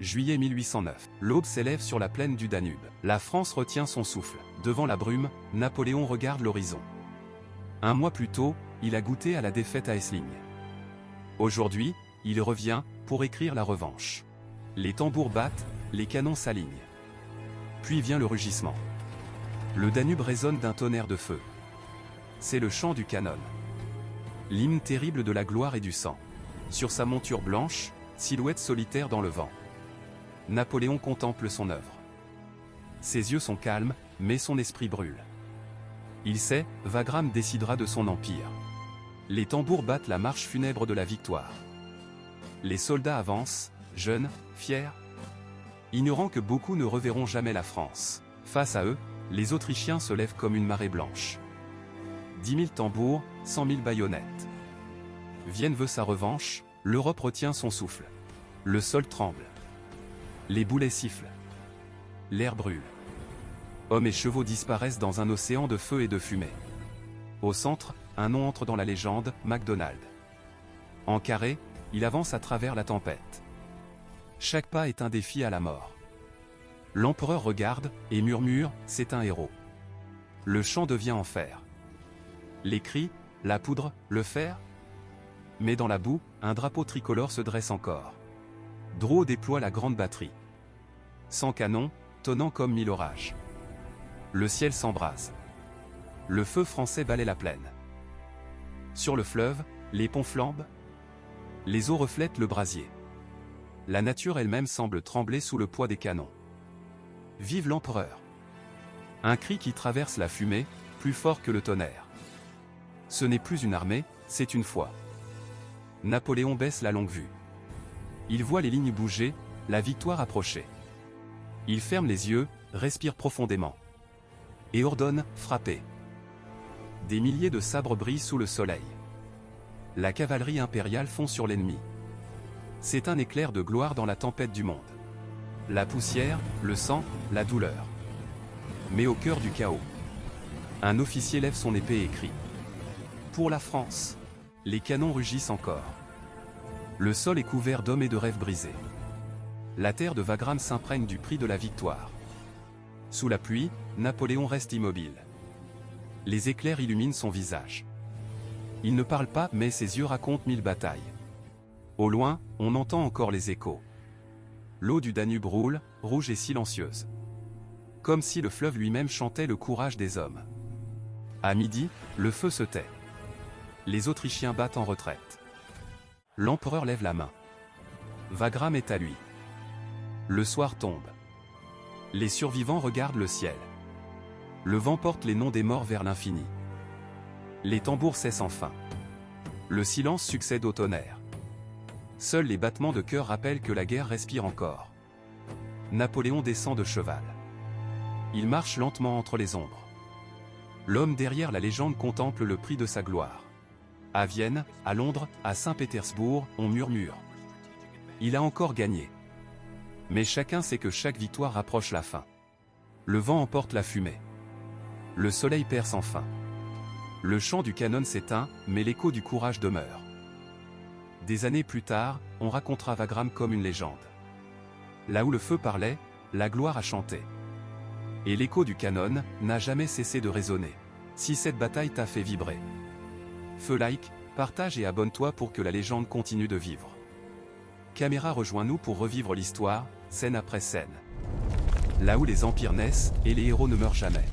juillet 1809. L'aube s'élève sur la plaine du Danube. La France retient son souffle. Devant la brume, Napoléon regarde l'horizon. Un mois plus tôt, il a goûté à la défaite à Essling. Aujourd'hui, il revient, pour écrire la revanche. Les tambours battent, les canons s'alignent. Puis vient le rugissement. Le Danube résonne d'un tonnerre de feu. C'est le chant du canon. L'hymne terrible de la gloire et du sang. Sur sa monture blanche, silhouette solitaire dans le vent. Napoléon contemple son œuvre. Ses yeux sont calmes, mais son esprit brûle. Il sait, Wagram décidera de son empire. Les tambours battent la marche funèbre de la victoire. Les soldats avancent, jeunes, fiers, ignorant que beaucoup ne reverront jamais la France. Face à eux, les Autrichiens se lèvent comme une marée blanche. 10 000 tambours, 100 000 baïonnettes. Vienne veut sa revanche, l'Europe retient son souffle. Le sol tremble. Les boulets sifflent. L'air brûle. Hommes et chevaux disparaissent dans un océan de feu et de fumée. Au centre, un nom entre dans la légende, MacDonald. En carré, il avance à travers la tempête. Chaque pas est un défi à la mort. L'empereur regarde, et murmure, c'est un héros. Le chant devient enfer. Les cris, la poudre, le fer. Mais dans la boue, un drapeau tricolore se dresse encore. Drouot déploie la grande batterie. 100 canons, tonnant comme 1000 orages. Le ciel s'embrase. Le feu français balaie la plaine. Sur le fleuve, les ponts flambent. Les eaux reflètent le brasier. La nature elle-même semble trembler sous le poids des canons. Vive l'empereur! Un cri qui traverse la fumée, plus fort que le tonnerre. Ce n'est plus une armée, c'est une foi. Napoléon baisse la longue vue. Il voit les lignes bouger, la victoire approcher. Il ferme les yeux, respire profondément. Et ordonne, frappez. Des milliers de sabres brillent sous le soleil. La cavalerie impériale fond sur l'ennemi. C'est un éclair de gloire dans la tempête du monde. La poussière, le sang, la douleur. Mais au cœur du chaos, un officier lève son épée et crie. Pour la France. Les canons rugissent encore. Le sol est couvert d'hommes et de rêves brisés. La terre de Wagram s'imprègne du prix de la victoire. Sous la pluie, Napoléon reste immobile. Les éclairs illuminent son visage. Il ne parle pas, mais ses yeux racontent 1000 batailles. Au loin, on entend encore les échos. L'eau du Danube roule, rouge et silencieuse. Comme si le fleuve lui-même chantait le courage des hommes. À midi, le feu se tait. Les Autrichiens battent en retraite. L'empereur lève la main. Wagram est à lui. Le soir tombe. Les survivants regardent le ciel. Le vent porte les noms des morts vers l'infini. Les tambours cessent enfin. Le silence succède au tonnerre. Seuls les battements de cœur rappellent que la guerre respire encore. Napoléon descend de cheval. Il marche lentement entre les ombres. L'homme derrière la légende contemple le prix de sa gloire. À Vienne, à Londres, à Saint-Pétersbourg, on murmure. Il a encore gagné. Mais chacun sait que chaque victoire rapproche la fin. Le vent emporte la fumée. Le soleil perce enfin. Le chant du canon s'éteint, mais l'écho du courage demeure. Des années plus tard, on racontera Wagram comme une légende. Là où le feu parlait, la gloire a chanté. Et l'écho du canon n'a jamais cessé de résonner. Si cette bataille t'a fait vibrer. Feu like, partage et abonne-toi pour que la légende continue de vivre. Caméra rejoins-nous pour revivre l'histoire, scène après scène. Là où les empires naissent, et les héros ne meurent jamais.